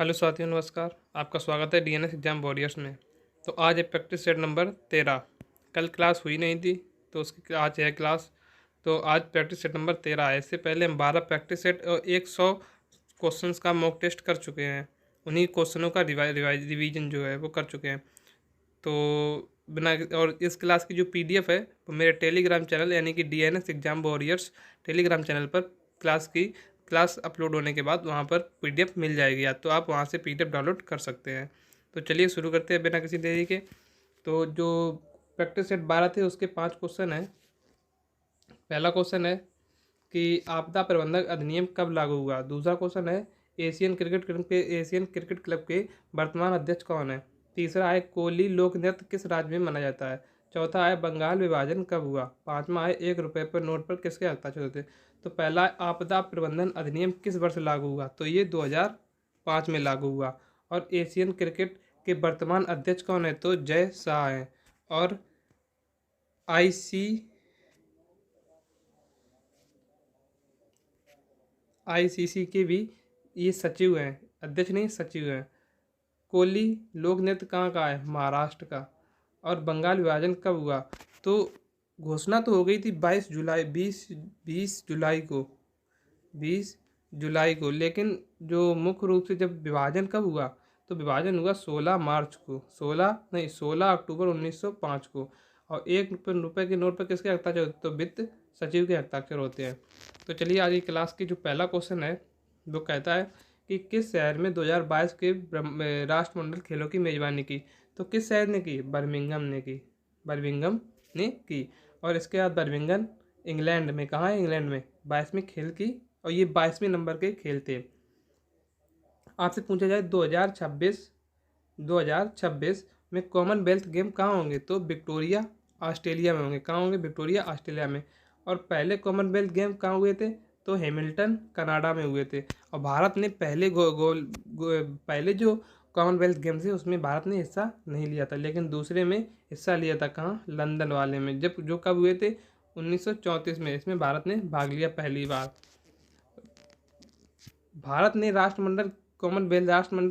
Hello साथियों, नमस्कार। आपका स्वागत है डीएनएस एग्जाम वॉरियर्स में। तो आज है प्रैक्टिस सेट नंबर 13। कल क्लास हुई नहीं थी तो उसकी आज है क्लास। तो आज प्रैक्टिस सेट नंबर 13 है। इससे पहले हम 12 प्रैक्टिस सेट और 100 क्वेश्चंस का मॉक टेस्ट कर चुके हैं। उन्हीं क्वेश्चनों का रिवीजन जो है वो कर चुके हैं। तो बिना और इस क्लास की जो पीडीएफ है वो मेरे टेलीग्राम चैनल यानी कि DNS exam warriors Telegram channel पर क्लास अपलोड होने के बाद वहाँ पर पीडीएफ मिल जाएगी, या तो आप वहाँ से पीडीएफ डाउनलोड कर सकते हैं। तो चलिए शुरू करते हैं बिना किसी देरी के। तो जो प्रैक्टिस सेट 12 थे उसके 5 क्वेश्चन हैं। पहला क्वेश्चन है कि आपदा प्रबंधन अधिनियम कब लागू हुआ। दूसरा क्वेश्चन है एशियन क्रिकेट क्लब के वर्तमान अध्यक्ष कौन है। तीसरा है कोली लोक नृत्य किस राज्य में मनाया जाता है। चौथा है बंगाल विभाजन कब हुआ। पांचवा है 1 रुपये पर नोट पर किसके हस्ताक्षर होते। तो पहला आपदा प्रबंधन अधिनियम किस वर्ष लागू हुआ, तो ये 2005 में लागू हुआ। और एशियन क्रिकेट के वर्तमान अध्यक्ष कौन है, तो जय शाह हैं। और आईसीसी के भी ये सचिव हैं, अध्यक्ष नहीं सचिव हैं। कोली लोक नृत्य कहाँ का है, महाराष्ट्र का। और बंगाल विभाजन कब हुआ, तो घोषणा तो हो गई थी 22 जुलाई 20 जुलाई को, लेकिन जो मुख्य रूप से जब विभाजन कब हुआ, तो विभाजन हुआ 16 मार्च को, 16 अक्टूबर 1905 को। और 1 रुपये के नोट पर किसके हस्ताक्षर होते, तो वित्त सचिव के हस्ताक्षर होते हैं। तो चलिए आज की क्लास की जो पहला क्वेश्चन है वो कहता है कि किस शहर में 2022 के राष्ट्रमंडल खेलों की मेजबानी की। तो किस शहर ने की, बर्मिंघम ने की। और इसके बाद बर्मिंघम इंग्लैंड में, कहाँ है, इंग्लैंड में 22वीं खेल की। और ये 22वें नंबर के खेल थे। आपसे पूछा जाए 2026 में कॉमनवेल्थ गेम कहाँ होंगे, तो विक्टोरिया ऑस्ट्रेलिया में होंगे। कहाँ होंगे, विक्टोरिया ऑस्ट्रेलिया में। और पहले कॉमनवेल्थ गेम कहाँ हुए थे, तो हैमिल्टन कनाडा में हुए थे। और भारत ने पहले जो कॉमनवेल्थ गेम्स थे उसमें भारत ने हिस्सा नहीं लिया था, लेकिन दूसरे में हिस्सा लिया था। कहाँ, लंदन वाले में, जब जो कब हुए थे 1934 में। इसमें भारत ने भाग लिया पहली बार। भारत ने राष्ट्रमंडल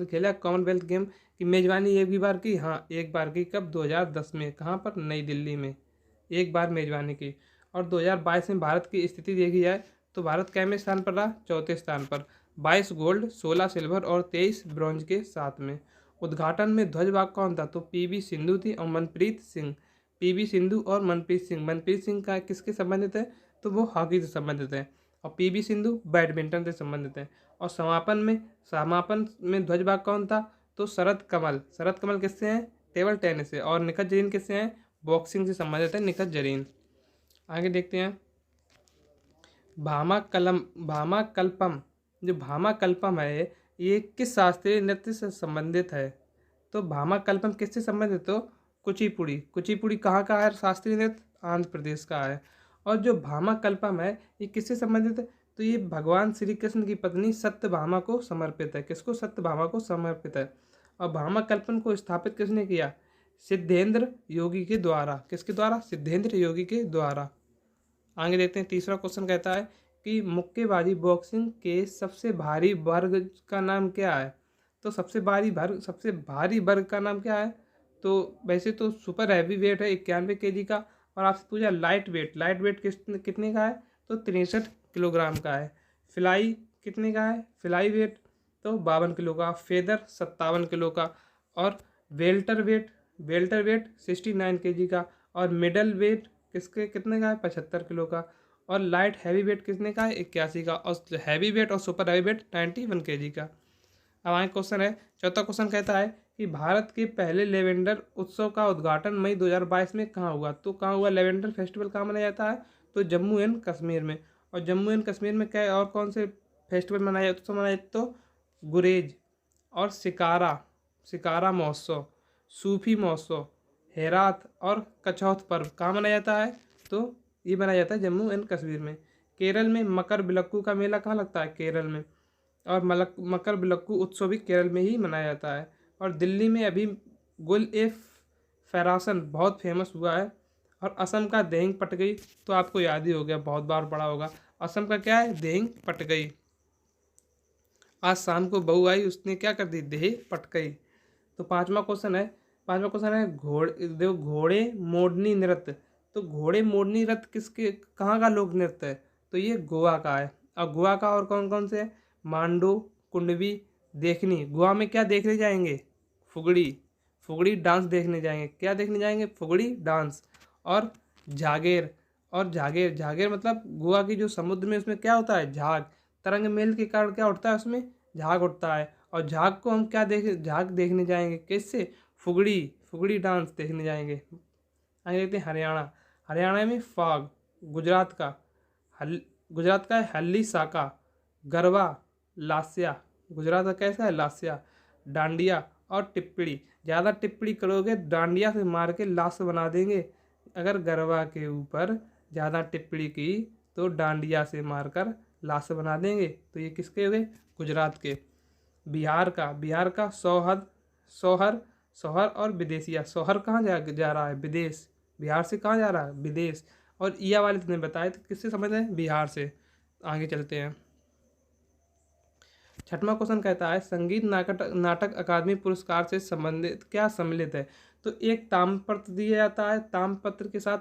खेला, कॉमनवेल्थ गेम की मेजबानी एक भी बार की। हाँ, एक बार की, कब, 2010 में। कहाँ पर, नई दिल्ली में एक बार मेजबानी की। और 2022 में भारत की स्थिति देखी जाए तो भारत कैवें स्थान पर रहा, चौथे स्थान पर। 22 गोल्ड, 16 सिल्वर और 23 ब्रॉन्ज के साथ में। उद्घाटन में ध्वजवाहक कौन था, तो पीवी सिंधु थी और मनप्रीत सिंह। पीवी सिंधु और मनप्रीत सिंह का किसके संबंधित है, तो वो हॉकी से संबंधित है। और पीवी सिंधु बैडमिंटन से संबंधित है। और समापन में ध्वजवाहक कौन था, तो शरद कमल किससे हैं, टेबल टेनिस से। और निखत जरीन किससे हैं, बॉक्सिंग से संबंधित है निखत जरीन। आगे देखते हैं भामाकल्पम। जो भामाकल्पम है ये किस शास्त्रीय नृत्य से संबंधित है, तो भामाकल्पम किससे संबंधित, तो कुचिपुड़ी कहाँ का है, शास्त्रीय नृत्य आंध्र प्रदेश का है। और जो भामाकल्पम है ये किससे संबंधित है, तो ये भगवान श्री कृष्ण की पत्नी सत्यभामा को समर्पित है। किसको, सत्यभामा को समर्पित है। और भामाकल्पम को स्थापित किसने किया, सिद्धेंद्र योगी के द्वारा। किसके द्वारा, सिद्धेंद्र योगी के द्वारा। आगे देखते हैं तीसरा क्वेश्चन कहता है कि मुक्केबाजी बॉक्सिंग के सबसे भारी वर्ग का नाम क्या है। तो सबसे भारी वर्ग का नाम क्या है, तो वैसे तो सुपर हैवी वेट है 91 kg का। और आपसे पूछा लाइट वेट कितने का है, तो 63 किलोग्राम का है। फ्लाई कितने का है, फ्लाई वेट तो 52 किलो का। फेदर 57 किलो का। और वेल्टर वेट 69 kg का। और मिडल वेट कितने का है, 75 किलो का। और लाइट हैवी वेट कितने का है, 81 का। और हैवी वेट और सुपर हैवी वेट 91 kg का। अब आगे क्वेश्चन है, चौथा क्वेश्चन कहता है कि भारत के पहले लेवेंडर उत्सव का उद्घाटन मई 2022 में कहाँ हुआ। तो कहाँ हुआ, लेवेंडर फेस्टिवल कहाँ मनाया जाता है, तो जम्मू एंड कश्मीर में। और जम्मू एंड कश्मीर में क्या और कौन से फेस्टिवल मनाया तो गुरेज और शिकारा महोत्सव, सूफी महोत्सव, हेरात और कछौत पर्व कहाँ मनाया जाता है, तो ये मनाया जाता है जम्मू एंड कश्मीर में। केरल में मकर बिलक्कू का मेला कहाँ लगता है, केरल में। और मकर बिलक्कू उत्सव भी केरल में ही मनाया जाता है। और दिल्ली में अभी गुल ए फैरासन बहुत फेमस हुआ है। और असम का देहिंग पटगई तो आपको याद ही हो गया, बहुत बार पढ़ा होगा। असम का क्या है, देहिंग पटगई। आज शाम को बहू आई, उसने क्या कर दी, देह पटकई। तो पांचवा क्वेश्चन है घोड़े मोरनी नृत्य। तो घोड़े मोरनी नृत्य किसके, कहाँ का लोक नृत्य है, तो ये गोवा का है। और गोवा का और कौन कौन से है, मांडो, कुंडवी, देखनी। गोवा में क्या देखने जाएंगे, फुगड़ी, फुगड़ी डांस देखने जाएंगे। क्या देखने जाएंगे, फुगड़ी डांस। और झागेर, और झागेर, झागेर मतलब गोवा की जो समुद्र में उसमें क्या होता है, झाग, तरंग मेल के कारण क्या उठता है उसमें, झाग उठता है। और झाग को हम क्या झाग देखने जाएंगे, किससे, फुगड़ी, फुगड़ी डांस देखने जाएंगे। आगे देखते हैं हरियाणा। हरियाणा में फाग, गुजरात का गुजरात का है हल्ली साका, गरबा, लास्या, गुजरात का कैसा है, लास्या, डांडिया और टिप्पणी। ज़्यादा टिप्पणी करोगे डांडिया से मार के लाश बना देंगे। अगर गरबा के ऊपर ज़्यादा टिप्पणी की तो डांडिया से मारकर लाश बना देंगे। तो ये किसके हुए, गुजरात के। बिहार का सोहर, सोहर और विदेशिया। सोहर कहाँ जा रहा है, विदेश। बिहार से कहाँ जा रहा है, विदेश। और ईया वाले तुमने बताया तो किससे समझ है, बिहार से। आगे चलते हैं। छठवां क्वेश्चन कहता है संगीत नाटक अकादमी पुरस्कार से संबंधित क्या सम्मिलित है। तो एक ताम्रपत्र दिया जाता है, ताम्रपत्र के साथ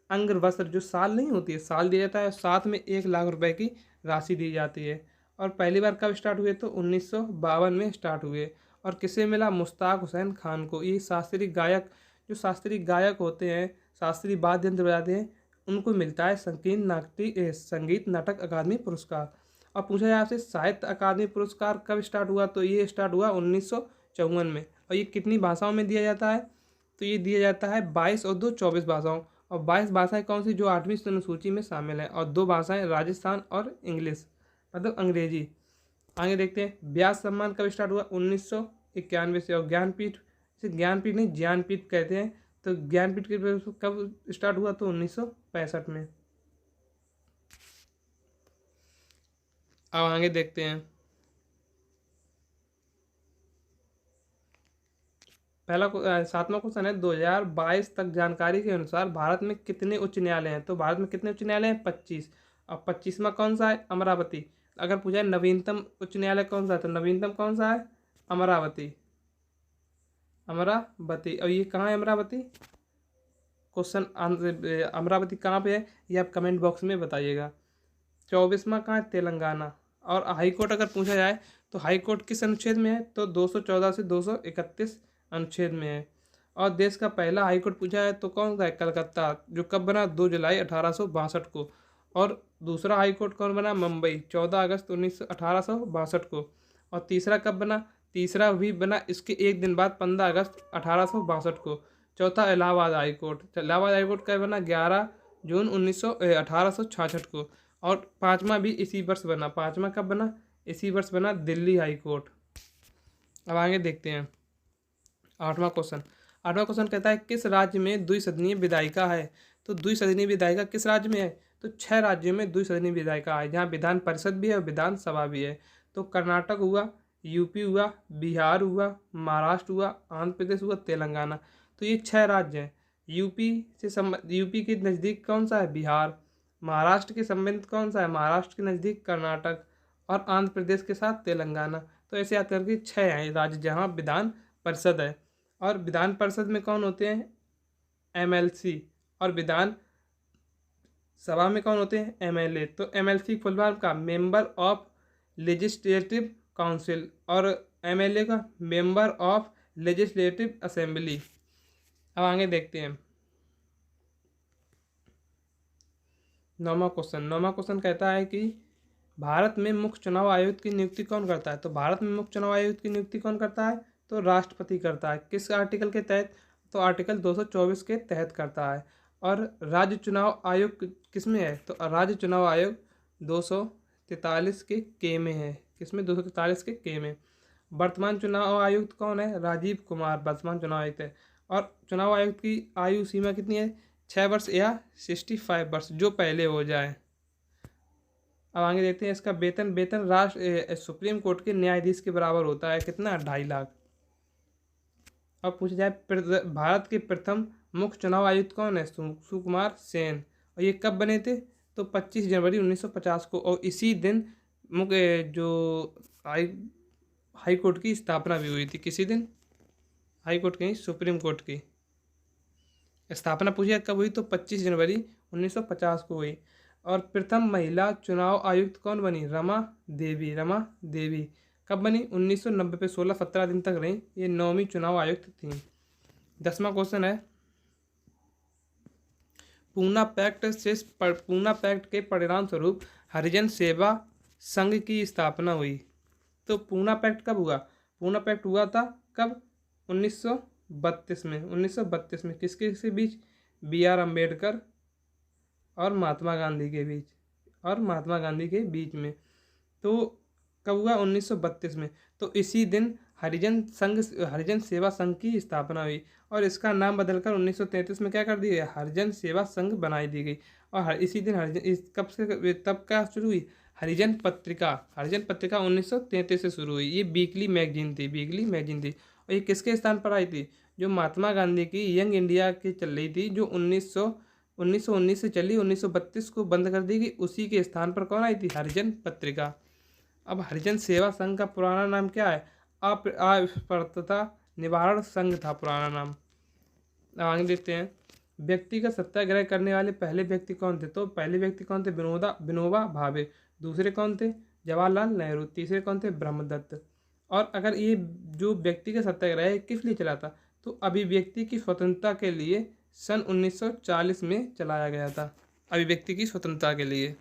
अंगवस्त्र जो साल नहीं होती है, साल दिया जाता है, साथ में 1 लाख रुपए की राशि दी जाती है। और पहली बार कब स्टार्ट हुए, तो 1952 में स्टार्ट हुए। और किसे मिला, मुश्ताक हुसैन खान को। ये शास्त्रीय गायक, जो शास्त्रीय गायक होते हैं, शास्त्रीय वाद्य यंत्र बजाते हैं, उनको मिलता है संगीत नाटक अकादमी पुरस्कार। और पूछा जाए आपसे साहित्य अकादमी पुरस्कार कब स्टार्ट हुआ, तो ये स्टार्ट हुआ 1954 में। और ये कितनी भाषाओं में दिया जाता है, तो ये दिया जाता है 22 और 2 24 भाषाओं। और 22 भाषाएं कौन सी, जो 8वीं अनुसूची में शामिल है। और 2 भाषाएं राजस्थान और इंग्लिश, मतलब अंग्रेजी। आगे देखते हैं व्यास सम्मान कब स्टार्ट हुआ, 1991 से। और ज्ञानपीठ, इसे ज्ञानपीठ नहीं ज्ञानपीठ कहते हैं। तो ज्ञानपीठ के कब स्टार्ट हुआ, तो 1965 में। अब आगे देखते हैं। सातवां क्वेश्चन है 2022 तक जानकारी के अनुसार भारत में कितने उच्च न्यायालय हैं। तो भारत में कितने उच्च न्यायालय हैं, 25। और 25वां कौन सा है, अमरावती। अगर पूछा है नवीनतम उच्च न्यायालय कौन सा है, तो नवीनतम कौन सा है, अमरावती, अमरावती। और ये कहाँ है अमरावती, क्वेश्चन आंसर अमरावती कहाँ पे है, ये आप कमेंट बॉक्स में बताइएगा। 24वां कहाँ है, तेलंगाना। और हाई कोर्ट अगर पूछा जाए तो हाई कोर्ट किस अनुच्छेद में है, तो 214 से 231 अनुच्छेद में है। और देश का पहला हाई कोर्ट पूछा है तो कौन सा है, कलकत्ता, जो कब बना, 2 जुलाई 1862 को। और दूसरा हाई कोर्ट कौन बना, मुंबई, 14 अगस्त 1862 को। और तीसरा कब बना, तीसरा भी बना इसके एक दिन बाद 15 अगस्त 1862 को। चौथा Allahabad high court, Allahabad high court कब बना, 11 जून 1866 को। और पांचवा भी इसी वर्ष बना, पांचवा कब बना, इसी वर्ष बना, दिल्ली हाई कोर्ट। अब आगे देखते हैं आठवां क्वेश्चन कहता है किस राज्य में द्विसदनीय विधायिका है। तो द्विसदनीय विधायिका किस राज्य में है, तो 6 राज्यों में द्विसदनीय विधायिका है, जहाँ विधान परिषद भी है और विधानसभा भी है। तो कर्नाटक हुआ, यूपी हुआ, बिहार हुआ, महाराष्ट्र हुआ, आंध्र प्रदेश हुआ, तेलंगाना। तो ये 6 राज्य हैं। यूपी के नज़दीक कौन सा है, बिहार। महाराष्ट्र के संबंधित कौन सा है, महाराष्ट्र के नज़दीक कर्नाटक। और आंध्र प्रदेश के साथ तेलंगाना। तो ऐसे याद करके 6 हैं राज्य जहाँ विधान परिषद है। और विधान परिषद में कौन होते हैं, एमएलसी। और विधान सभा में कौन होते हैं, एमएलए। तो एमएलसी फुल फॉर्म का मेंबर ऑफ लेजिस्लेटिव काउंसिल, और एमएलए का मेंबर ऑफ लेजिस्लेटिव असेंबली। अब आगे देखते हैं नौवां क्वेश्चन कहता है कि भारत में मुख्य चुनाव आयुक्त की नियुक्ति कौन करता है। तो भारत में मुख्य चुनाव आयुक्त की नियुक्ति कौन करता है, तो राष्ट्रपति करता है। किस आर्टिकल के तहत, तो आर्टिकल 224 के तहत करता है। और राज्य चुनाव आयोग किस में है, तो राज्य चुनाव आयोग 243 के में है। किसमें, 243 के में। वर्तमान चुनाव आयुक्त कौन है, राजीव कुमार वर्तमान चुनाव आयुक्त है। और चुनाव आयुक्त की आयु सीमा कितनी है, 6 वर्ष या 65 वर्ष, जो पहले हो जाए। अब आगे देखते हैं इसका वेतन सुप्रीम कोर्ट के न्यायाधीश के बराबर होता है, कितना, 2.5 लाख। अब पूछा जाए भारत के प्रथम मुख्य चुनाव आयुक्त कौन है, सुकुमार सेन। और ये कब बने थे, तो 25 जनवरी 1950 को। और इसी दिन मुख्य जो हाई कोर्ट की स्थापना भी हुई थी। किसी दिन हाई कोर्ट की, सुप्रीम कोर्ट की स्थापना पूछी कब हुई, तो 25 जनवरी 1950 को हुई। और प्रथम महिला चुनाव आयुक्त कौन बनी, रमा देवी। रमा देवी कब बनी, 1990 पे 16-17 दिन तक रही, ये 9वीं चुनाव आयुक्त थी। 10वां क्वेश्चन है, पूना पैक्ट के परिणाम स्वरूप हरिजन सेवा संघ की स्थापना हुई। तो पूना पैक्ट कब हुआ, पूना पैक्ट हुआ था कब, 1932 में। 1932 में किसके बीच, B.R. अम्बेडकर और महात्मा गांधी के बीच, में। तो कब हुआ, 1932 में। तो इसी दिन हरिजन सेवा संघ की स्थापना हुई और इसका नाम बदलकर 1933 में क्या कर दिया गया, हरिजन सेवा संघ बनाई दी गई। और इसी दिन तब क्या शुरू हुई, हरिजन पत्रिका 1933 से शुरू हुई। ये वीकली मैगजीन थी। और ये किसके स्थान पर आई थी, जो महात्मा गांधी की यंग इंडिया की चल रही थी, जो 1919 से चली, 1932 को बंद कर दी गई। उसी के स्थान पर कौन आई थी, हरिजन पत्रिका। अब हरिजन सेवा संघ का पुराना नाम क्या है, अस्पृश्यता निवारण संघ था पुराना नाम। आगे देखते हैं, व्यक्तिगत सत्याग्रह करने वाले पहले व्यक्ति कौन थे, तो पहले व्यक्ति कौन थे, विनोबा भावे। दूसरे कौन थे, जवाहरलाल नेहरू। तीसरे कौन थे, ब्रह्मदत्त। और अगर ये जो व्यक्तिगत सत्याग्रह है किस लिए चला था, तो अभिव्यक्ति की स्वतंत्रता के लिए सन 1940 में चलाया गया था, अभिव्यक्ति की स्वतंत्रता के लिए।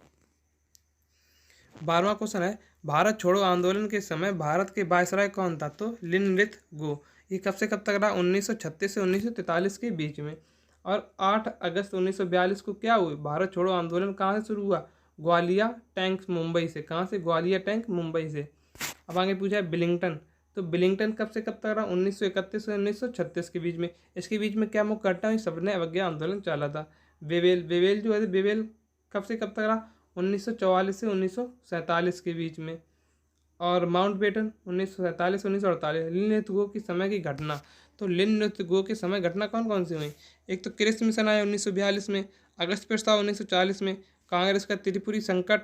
12वां क्वेश्चन है, भारत छोड़ो आंदोलन के समय भारत के वायसराय कौन था, तो लिनलिथ गो। ये कब से कब तक रहा, 1936 से 1943 के बीच में। और 8 अगस्त 1942 को क्या हुई, भारत छोड़ो आंदोलन कहाँ से शुरू हुआ, ग्वालिया टैंक मुंबई से। कहाँ से, ग्वालिया टैंक मुंबई से। अब आगे पूछा है बिलिंगटन, तो बिलिंगटन कब से कब तक रहा, 1931 से 1936 के बीच में। इसके बीच में क्या मुख्य घटना हुई, सबने अवज्ञा आंदोलन चला था। वेवेल जो है, वेवेल कब से कब तक रहा, 1944 से 1947 के बीच में। और माउंटबेटन 1947 1948। लिनलिथ गो की समय की घटना, तो लिनलिथ गो के समय घटना कौन कौन सी हुई, एक तो क्रिस मिशन आया 1942 में, अगस्त प्रस्ताव 1940 में, कांग्रेस का त्रिपुरी संकट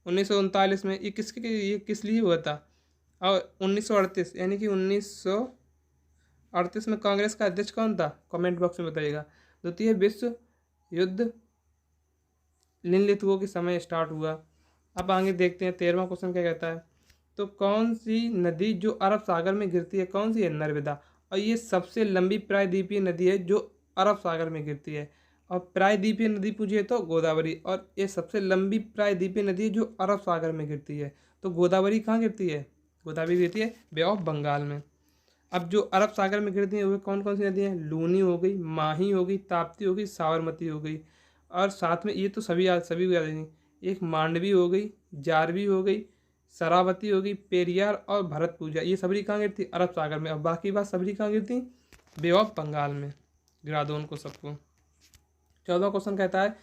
1939 में। ये किस लिए हुआ था, और 1938 यानी कि 1938 में कांग्रेस का अध्यक्ष कौन था, कमेंट बॉक्स में बताइएगा। द्वितीय विश्व युद्ध लिनलिथ गो के समय स्टार्ट हुआ। अब आगे देखते हैं 13वां क्वेश्चन क्या कहता है, तो कौन सी नदी जो अरब सागर में गिरती है, कौन सी है, नर्मदा। और ये सबसे लंबी प्रायद्वीपीय नदी है जो अरब सागर में गिरती है। और प्रायद्वीपीय नदी पूछिए तो गोदावरी, और ये सबसे लंबी प्रायद्वीपीय नदी है जो अरब सागर में गिरती है। तो गोदावरी कहाँ गिरती है, गोदावरी गिरती है बे ऑफ बंगाल में। अब जो अरब सागर में गिरती है वो कौन कौन सी नदी हैं, लूनी हो गई, माही हो गई, ताप्ती हो गई, साबरमती हो गई। और साथ में ये तो सभी को याद नहीं, एक मांडवी हो गई, जारवी हो गई, शरावती हो गई, पेरियार और भरत पूजा, ये सबरी कहाँ गिरती, अरब सागर में। और बाकी बात सबरी कहाँ गिरती, बे ऑफ बंगाल में। गिरा दो उनको सबको। 14वां क्वेश्चन कहता है,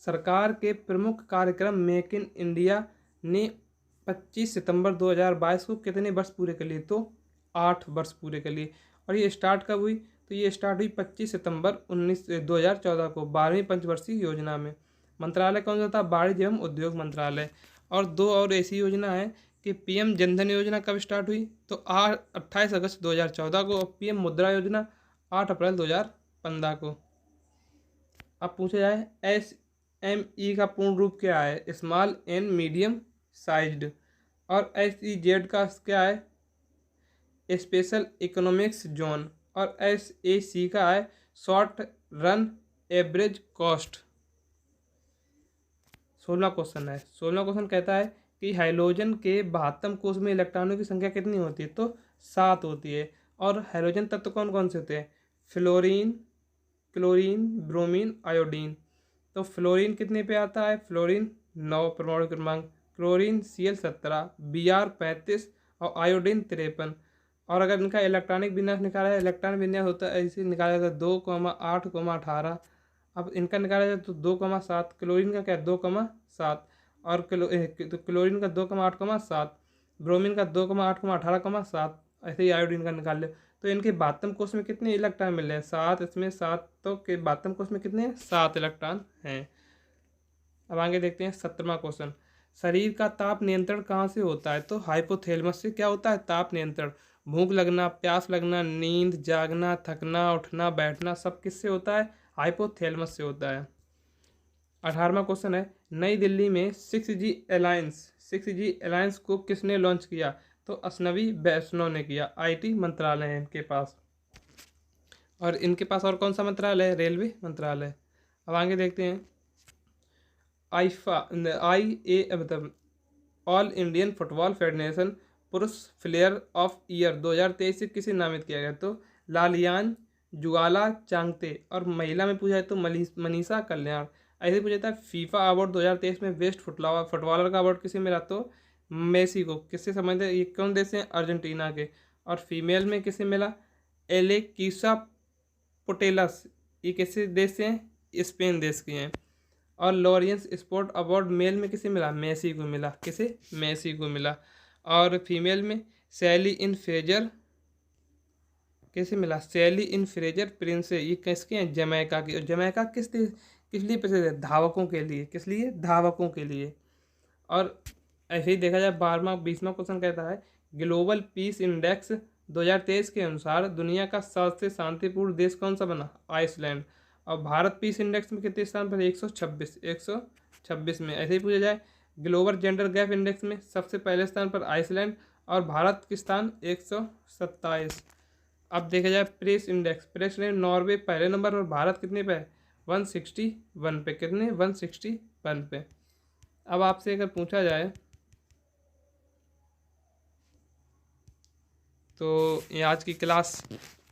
सरकार के प्रमुख कार्यक्रम मेक इन इंडिया ने 25 सितंबर 2022 को कितने वर्ष पूरे कर लिए, तो 8 वर्ष पूरे कर लिए। और ये स्टार्ट कब हुई, तो ये स्टार्ट हुई 25 सितंबर 2014 को 12वीं पंचवर्षीय योजना में। मंत्रालय कौन सा था, वाणिज्य एवं उद्योग मंत्रालय। और 2 और ऐसी योजना है कि PM जनधन योजना कब स्टार्ट हुई, तो 28 अगस्त 2014 को। और PM मुद्रा योजना 8 अप्रैल 2015 को। अब पूछा जाए SME का पूर्ण रूप क्या है, स्मॉल एंड मीडियम साइज्ड। और SEZ का क्या है, स्पेशल इकोनॉमिक्स जोन। और SAC का है शॉर्ट रन एवरेज कॉस्ट। 16वां क्वेश्चन कहता है कि हाइड्रोजन के 72 कोष में इलेक्ट्रॉनों की संख्या कितनी होती है, तो 7 होती है। और हाइड्रोजन तत्व कौन कौन से होते हैं, फ्लोरीन, क्लोरीन, ब्रोमीन, आयोडीन। तो फ्लोरीन कितने पे आता है, फ्लोरीन 9 परमाणु क्रमांक, क्लोरीन Cl 17, Br 35 और आयोडीन 53। और अगर इनका इलेक्ट्रॉनिक विन्यास निकाला है, इलेक्ट्रॉनिक विन्यास होता है ऐसे निकाला जाता है 2,8,18। अब इनका निकाला जाए तो 2,7, क्लोरीन का क्या 2,7, और क्लोरीन का 2,8,7, ब्रोमीन का 2,8,18,7। ऐसे ही आयोडीन का निकाल ले। तो इनके 72 कोष में कितने इलेक्ट्रॉन मिल रहे हैं, 7। इसमें 7, तो के 72 कोष में कितने हैं, 7 इलेक्ट्रॉन हैं। अब आगे देखते हैं 17वां क्वेश्चन, शरीर का ताप नियंत्रण कहाँ से होता है? तो हाइपोथैलेमस से क्या होता है? ताप नियंत्रण। भूख लगना, प्यास लगना, नींद, जागना, थकना, उठना, बैठना सब किससे होता है? हाइपोथैलेमस से होता है। 18वां क्वेश्चन है, नई दिल्ली में 6G अलायंस को किसने लॉन्च किया? तो असनवी वैष्णव ने किया। आईटी मंत्रालय है इनके पास। और इनके पास और कौन सा मंत्रालय है? रेलवे मंत्रालय। अब आगे देखते हैं। आईफा आई ए मतलब ऑल इंडियन फुटबॉल फेडरेशन पुरुष प्लेयर ऑफ ईयर 2023 से किसे नामित किया गया? तो लालियान जुगाला चांगते। और महिला में पूछा है तो मनीषा कल्याण। ऐसे पूछा था फीफा अवार्ड 2023 में बेस्ट फुटबॉलर का अवार्ड किसे मिला? तो मेसी को। किससे संबंधित है? ये कौन देश है? अर्जेंटीना के। और फीमेल में किसे मिला? एलेकिसा पुटेलस। ये किसी देश से हैं? स्पेन देश के हैं। और लॉरियंस स्पोर्ट अवार्ड मेल में किसे मिला? मेसी को मिला। किसे? मेसी को मिला। और फीमेल में सैली इन फ्रेजर किसे मिला? सैली इन फ्रेजर प्रिंस। ये किसके हैं? जमैका की। और जमैका किस लिए प्रसिद्ध है? धावकों के लिए। किस लिए? धावकों के लिए। और ऐसे ही देखा जाए 20वां क्वेश्चन कहता है, ग्लोबल पीस इंडेक्स 2023 के अनुसार दुनिया का सबसे शांतिपूर्ण देश कौन सा बना? आइसलैंड। और भारत पीस इंडेक्स में कितने स्थान पर? 126 में। ऐसे ही पूछा जाए ग्लोबल जेंडर गैप इंडेक्स में सबसे पहले स्थान पर आइसलैंड और भारत के स्थान 127। अब देखा जाए प्रेस इंडेक्स में नॉर्वे पहले नंबर और भारत कितने पे है? 161 पे। कितने? 161 पे। अब आपसे अगर पूछा जाए तो ये आज की क्लास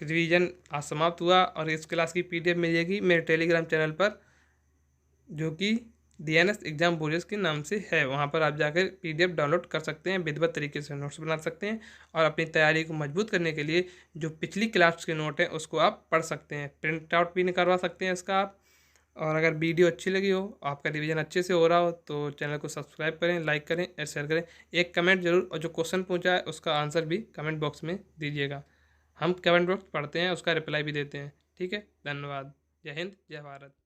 रिवीजन आज समाप्त हुआ और इस क्लास की पीडीएफ मिलेगी मेरे टेलीग्राम चैनल पर, जो कि DNS एग्जाम बोरियस के नाम से है। वहाँ पर आप जाकर पीडीएफ डाउनलोड कर सकते हैं, विधिवत तरीके से नोट्स बना सकते हैं और अपनी तैयारी को मजबूत करने के लिए जो पिछली क्लास के नोट हैं उसको आप पढ़ सकते हैं, प्रिंट आउट भी निकलवा सकते हैं इसका आप। और अगर वीडियो अच्छी लगी हो, आपका रिवीजन अच्छे से हो रहा हो, तो चैनल को सब्सक्राइब करें, लाइक करें और शेयर करें। एक कमेंट जरूर, और जो क्वेश्चन पूछा है उसका आंसर भी कमेंट बॉक्स में दीजिएगा। हम कमेंट बॉक्स पढ़ते हैं, उसका रिप्लाई भी देते हैं। ठीक है, धन्यवाद। जय हिंद, जय भारत।